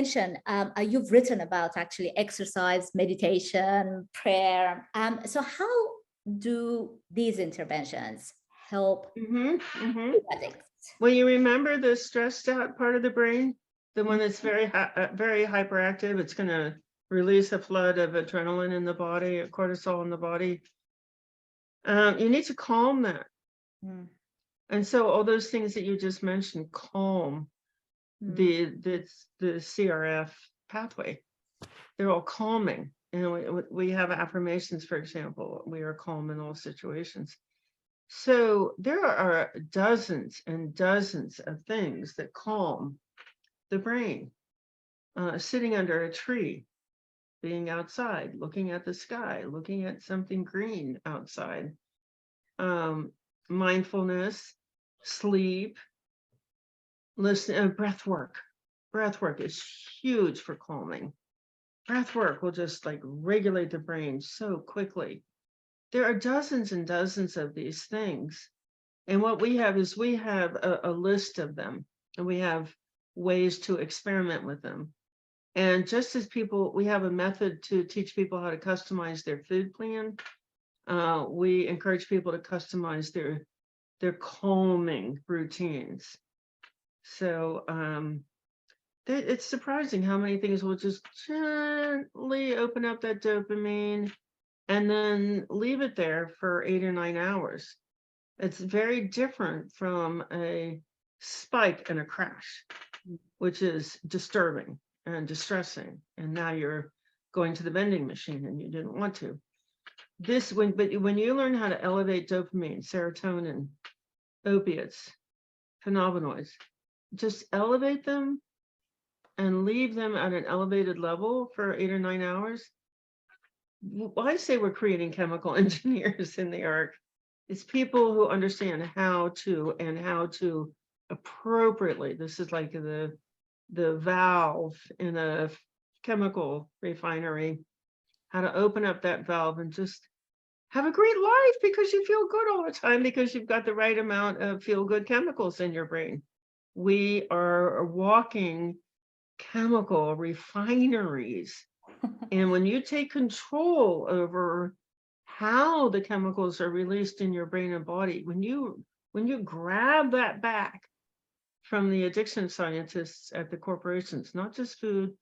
mentioned, you've written about actually exercise, meditation, prayer. So how do these interventions help addicts? Well, you remember the stressed out part of the brain, the one that's very hyperactive. It's going to release a flood of adrenaline in the body, cortisol in the body. You need to calm that. And so all those things that you just mentioned calm the CRF pathway. They're all calming. And we have affirmations, for example, we are calm in all situations. So there are dozens and dozens of things that calm the brain. Sitting under a tree, being outside, looking at the sky, looking at something green outside, mindfulness, sleep, listen, breath work. Breath work is huge for calming. Breath work will just like regulate the brain so quickly. There are dozens and dozens of these things. And what we have is we have a list of them, and we have ways to experiment with them. And just as we have a method to teach people how to customize their food plan. We encourage people to customize their calming routines. So it's surprising how many things will just gently open up that dopamine and then leave it there for 8 or 9 hours. It's very different from a spike and a crash, which is disturbing and distressing. And now you're going to the vending machine and you didn't want to. But when you learn how to elevate dopamine, serotonin, opiates, cannabinoids, just elevate them and leave them at an elevated level for 8 or 9 hours. I say we're creating chemical engineers in the ARC. It's people who understand how to appropriately. This is like the valve in a chemical refinery, how to open up that valve and just have a great life because you feel good all the time because you've got the right amount of feel-good chemicals in your brain. We are walking chemical refineries. And when you take control over how the chemicals are released in your brain and body, when you grab that back from the addiction scientists at the corporations, not just food,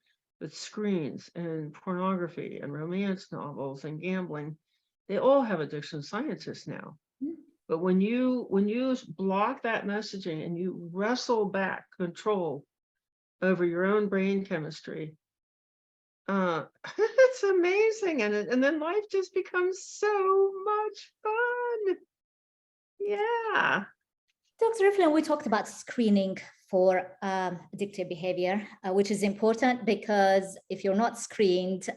but screens and pornography and romance novels and gambling, they all have addiction scientists now. But when you block that messaging and you wrestle back control over your own brain chemistry, it's amazing. And then life just becomes so much fun. Yeah. Dr. Ifland, we talked about screening for addictive behavior, which is important because if you're not screened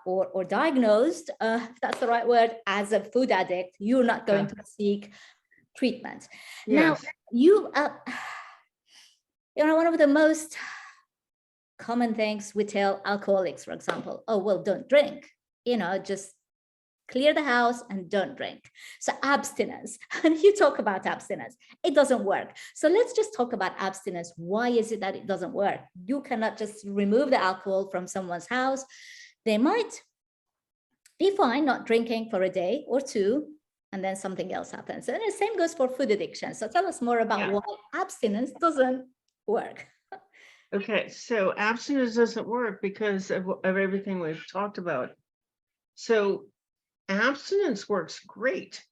or diagnosed, if that's the right word, as a food addict, you're not going to seek treatment. Yes. Now, you know, one of the most common things we tell alcoholics, for example, oh, well, don't drink, you know, just clear the house and don't drink. So abstinence, and you talk about abstinence, it doesn't work. So let's just talk about abstinence. Why is it that it doesn't work? You cannot just remove the alcohol from someone's house. They might be fine not drinking for a day or two, and then something else happens. And the same goes for food addiction. So tell us more about why abstinence doesn't work. Okay, so abstinence doesn't work because of everything we've talked about. So abstinence works great.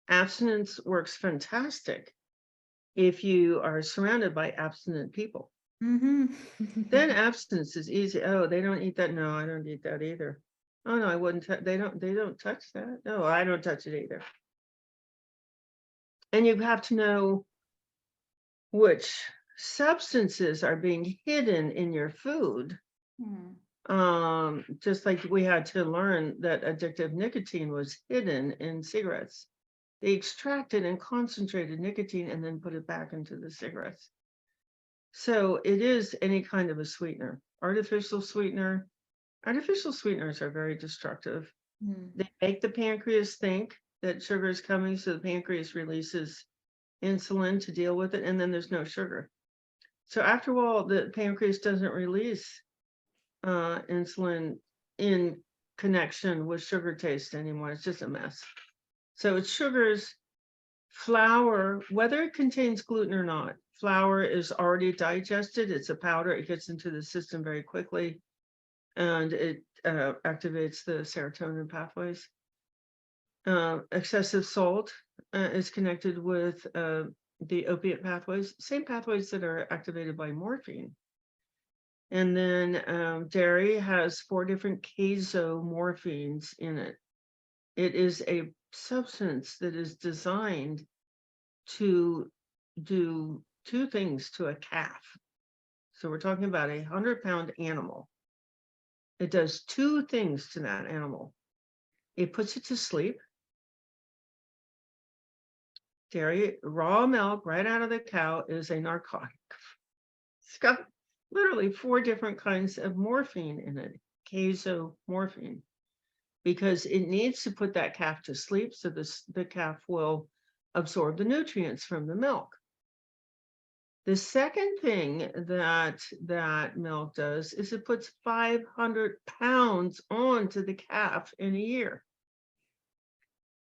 Abstinence works fantastic if you are surrounded by abstinent people. Then abstinence is easy. Oh, they don't eat that. No, I don't eat that either. Oh no, I wouldn't. They don't touch that. No, I don't touch it either. And you have to know which substances are being hidden in your food. Just like we had to learn that addictive nicotine was hidden in cigarettes. They extracted and concentrated nicotine and then put it back into the cigarettes. So it is any kind of a sweetener. Artificial sweetener. Artificial sweeteners are very destructive. They make the pancreas think that sugar is coming, so the pancreas releases insulin to deal with it, and then there's no sugar. So after all, the pancreas doesn't release insulin in connection with sugar taste anymore. It's just a mess. So it's sugars, flour, whether it contains gluten or not. Flour is already digested. It's a powder. It gets into the system very quickly, and it activates the serotonin pathways. Excessive salt is connected with the opiate pathways, same pathways that are activated by morphine. And then dairy has 4 different casomorphines in it. It is a substance that is designed to do 2 things to a calf. So we're talking about a 100-pound animal. It does 2 things to that animal. It puts it to sleep. Dairy, raw milk right out of the cow is a narcotic. It's got literally 4 different kinds of morphine in it, casomorphine, because it needs to put that calf to sleep so the calf will absorb the nutrients from the milk. The second thing that milk does is it puts 500 pounds onto the calf in a year.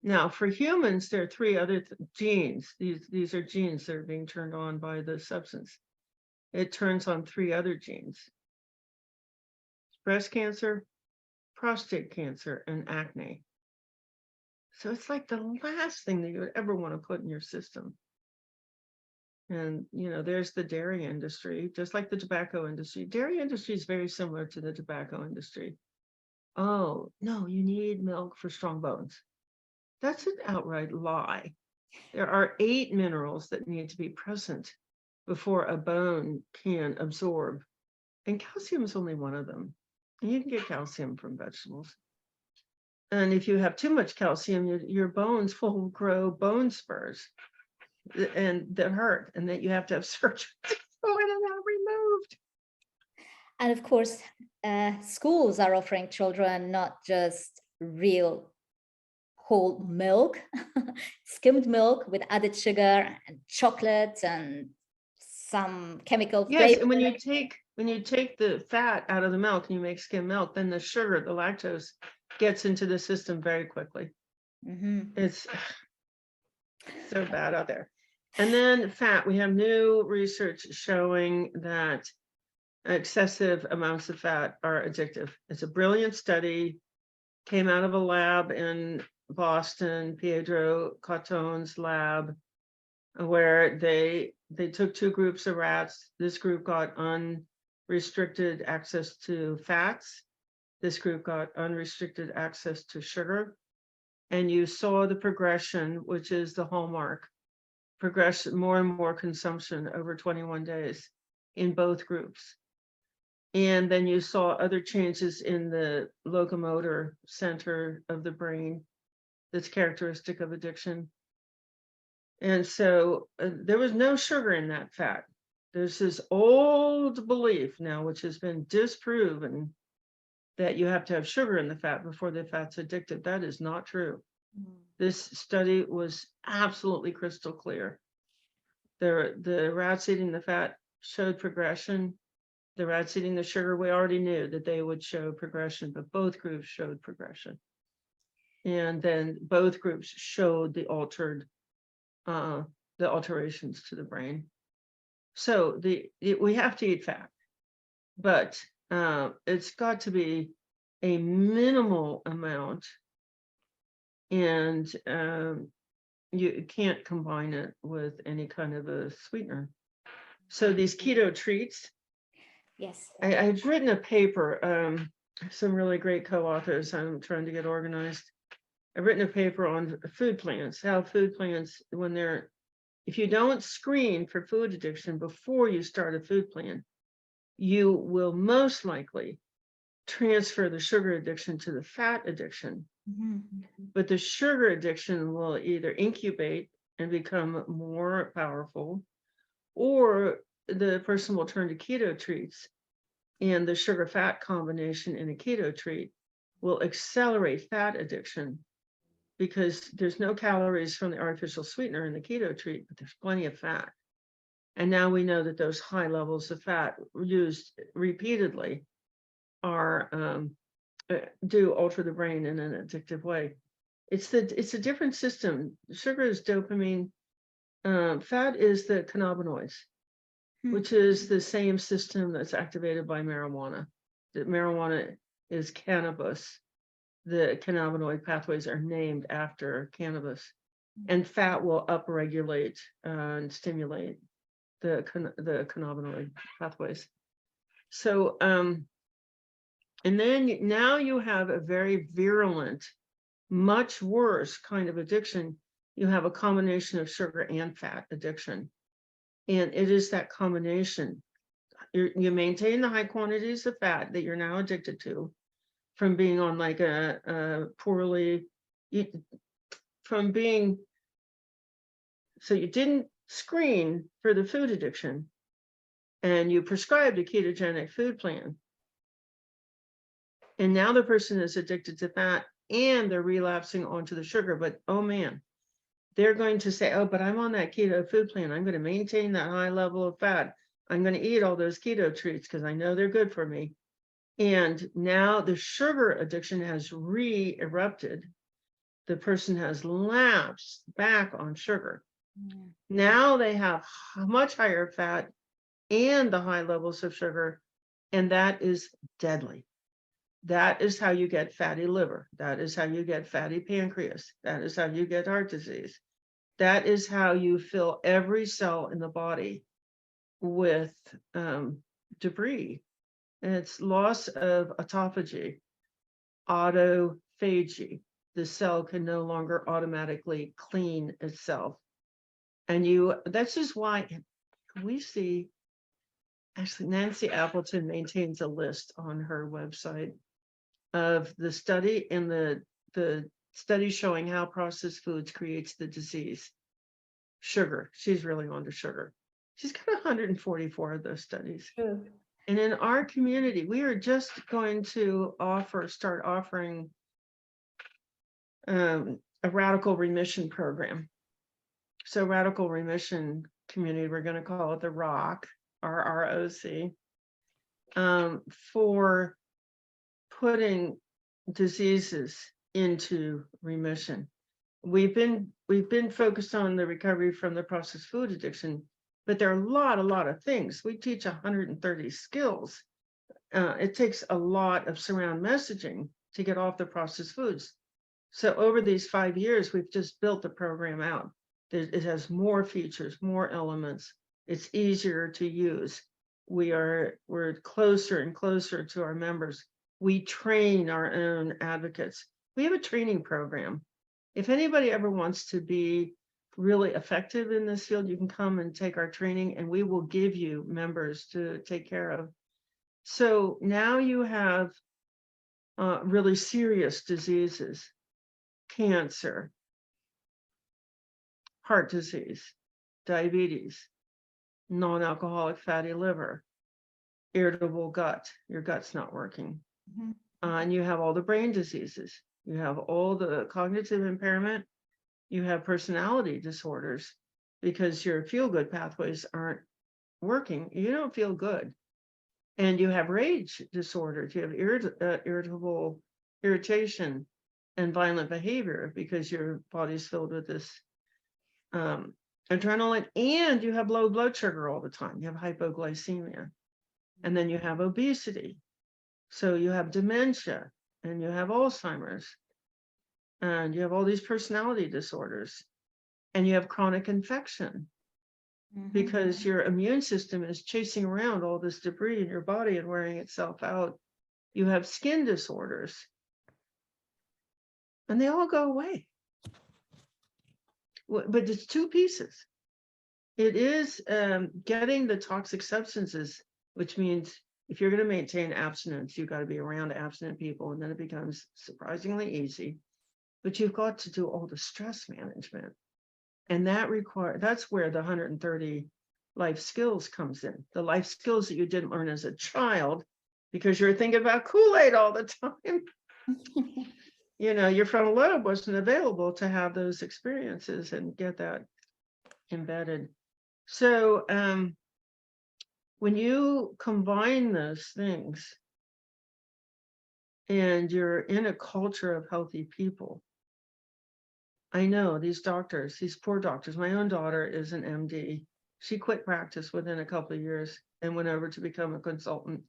Now, for humans, there are 3 other genes. These are genes that are being turned on by the substance. It turns on 3 other genes: breast cancer, prostate cancer, and acne. So it's like the last thing that you would ever want to put in your system. And, there's the dairy industry, just like the tobacco industry. Dairy industry is very similar to the tobacco industry. Oh, no, you need milk for strong bones. That's an outright lie. There are 8 minerals that need to be present before a bone can absorb. And calcium is only one of them. And you can get calcium from vegetables. And if you have too much calcium, your bones will grow bone spurs and that hurt, and that you have to have surgery to go in and have removed. And of course, schools are offering children not just real whole milk, skimmed milk with added sugar and chocolate and some chemical Yes, flavor. and when you take the fat out of the milk and you make skim milk, then the sugar, the lactose, gets into the system very quickly. It's so bad out there. And then fat, we have new research showing that excessive amounts of fat are addictive. It's a brilliant study, came out of a lab in Boston, Pietro Cottone's lab, where they took 2 groups of rats. This group got unrestricted access to fats. This group got unrestricted access to sugar. And you saw the progression, which is the hallmark, progression, more and more consumption over 21 days in both groups. And then you saw other changes in the locomotor center of the brain that's characteristic of addiction. And so there was no sugar in that fat. There's this old belief now, which has been disproven, that you have to have sugar in the fat before the fat's addictive. That is not true. This study was absolutely crystal clear. The rats eating the fat showed progression. The rats eating the sugar, we already knew that they would show progression, but both groups showed progression. And then both groups showed the alterations to the brain. So we have to eat fat, but it's got to be a minimal amount, and you can't combine it with any kind of a sweetener. So these keto treats. Yes. I've written a paper, some really great co-authors. I'm trying to get organized. I've written a paper on food plans, how food plans, if you don't screen for food addiction before you start a food plan, you will most likely transfer the sugar addiction to the fat addiction. But the sugar addiction will either incubate and become more powerful, or the person will turn to keto treats, and the sugar fat combination in a keto treat will accelerate fat addiction, because there's no calories from the artificial sweetener in the keto treat, but there's plenty of fat. And now we know that those high levels of fat used repeatedly do alter the brain in an addictive way. It's a different system. Sugar is dopamine. Fat is the cannabinoids, which is the same system that's activated by marijuana. That marijuana is cannabis. The cannabinoid pathways are named after cannabis, and fat will upregulate and stimulate the cannabinoid pathways. So, and then now you have a very virulent, much worse kind of addiction. You have a combination of sugar and fat addiction. And it is that combination. You maintain the high quantities of fat that you're now addicted to from being on like so you didn't screen for the food addiction and you prescribed a ketogenic food plan. And now the person is addicted to fat and they're relapsing onto the sugar, but oh man, they're going to say, oh, but I'm on that keto food plan. I'm going to maintain that high level of fat. I'm going to eat all those keto treats because I know they're good for me. And now the sugar addiction has re-erupted. The person has lapsed back on sugar. Yeah. Now they have much higher fat and the high levels of sugar, and that is deadly. That is how you get fatty liver. That is how you get fatty pancreas. That is how you get heart disease. That is how you fill every cell in the body with debris. And it's loss of autophagy, autophagy. The cell can no longer automatically clean itself. And that's just why we see, actually, Nancy Appleton maintains a list on her website of the study and the study showing how processed foods creates the disease. Sugar, she's really onto sugar. She's got 144 of those studies. Sure. And in our community, we are just going to start offering a radical remission program. So radical remission community, we're going to call it the ROC, RROC, for putting diseases into remission. We've been focused on the recovery from the processed food addiction, but there are a lot of things. We teach 130 skills. It takes a lot of surround messaging to get off the processed foods. So over these 5 years, we've just built the program out. It has more features, more elements. It's easier to use. We're closer and closer to our members. We train our own advocates. We have a training program. If anybody ever wants to be really effective in this field, you can come and take our training and we will give you members to take care of. So now you have really serious diseases, cancer, heart disease, diabetes, non-alcoholic fatty liver, irritable gut, your gut's not working. Mm-hmm. And you have all the brain diseases. You have all the cognitive impairment. You have personality disorders because your feel-good pathways aren't working. You don't feel good. And you have rage disorders. You have irritable irritation and violent behavior because your body's filled with this adrenaline, and you have low blood sugar all the time. You have hypoglycemia. And then you have obesity. So you have dementia and you have Alzheimer's and you have all these personality disorders and you have chronic infection because your immune system is chasing around all this debris in your body and wearing itself out. You have skin disorders and they all go away. But it's two pieces. It is getting the toxic substances, which means if you're going to maintain abstinence, you've got to be around abstinent people, and then it becomes surprisingly easy. But you've got to do all the stress management. And that's where the 130 life skills comes in. The life skills that you didn't learn as a child because you're thinking about Kool-Aid all the time. Your frontal lobe wasn't available to have those experiences and get that embedded. So when you combine those things and you're in a culture of healthy people, I know these doctors, these poor doctors. My own daughter is an MD. She quit practice within a couple of years and went over to become a consultant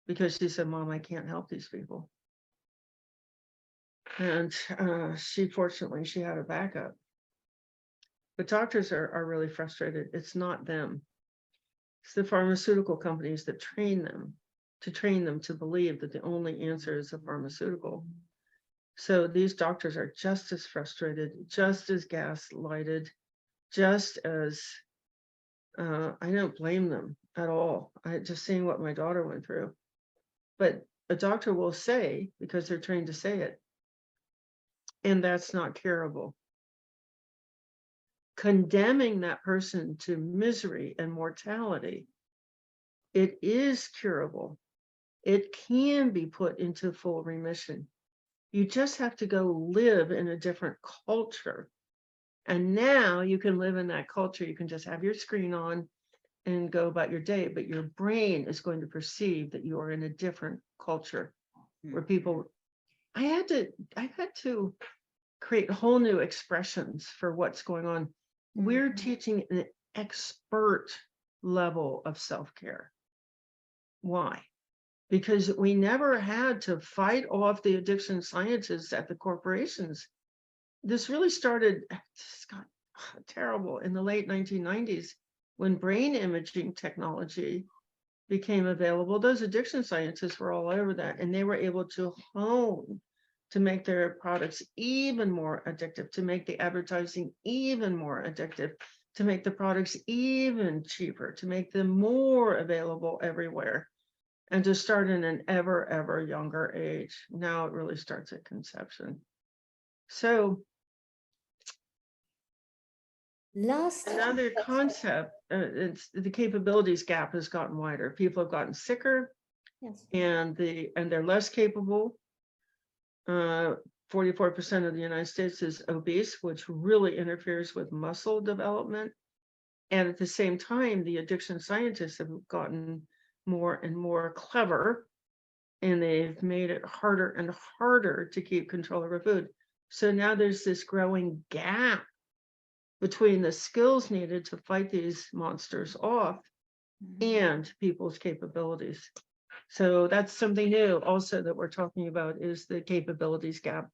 because she said, Mom, I can't help these people. And fortunately, she had a backup. But doctors are really frustrated. It's not them. It's the pharmaceutical companies that train them to believe that the only answer is a pharmaceutical. So these doctors are just as frustrated, just as gaslighted, just as I don't blame them at all. I just seeing what my daughter went through. But a doctor will say, because they're trained to say it, and that's not curable. Condemning that person to misery and mortality, it is curable. It can be put into full remission. You just have to go live in a different culture. And now you can live in that culture. You can just have your screen on and go about your day, but your brain is going to perceive that you are in a different culture where people, I had to create whole new expressions for what's going on. We're teaching an expert level of self-care. Why? Because we never had to fight off the addiction scientists at the corporations. This really started, this got terrible in the late 1990s when brain imaging technology became available. Those addiction scientists were all over that, and they were able to hone to make their products even more addictive, to make the advertising even more addictive, to make the products even cheaper, to make them more available everywhere, and to start in an ever younger age. Now it really starts at conception. So another concept, it's the capabilities gap has gotten wider. People have gotten sicker, Yes. and they're less capable. 44% of the United States is obese, which really interferes with muscle development. And at the same time, the addiction scientists have gotten more and more clever, and they've made it harder and harder to keep control over food. So now there's this growing gap between the skills needed to fight these monsters off and people's capabilities. So that's something new also that we're talking about, is the capabilities gap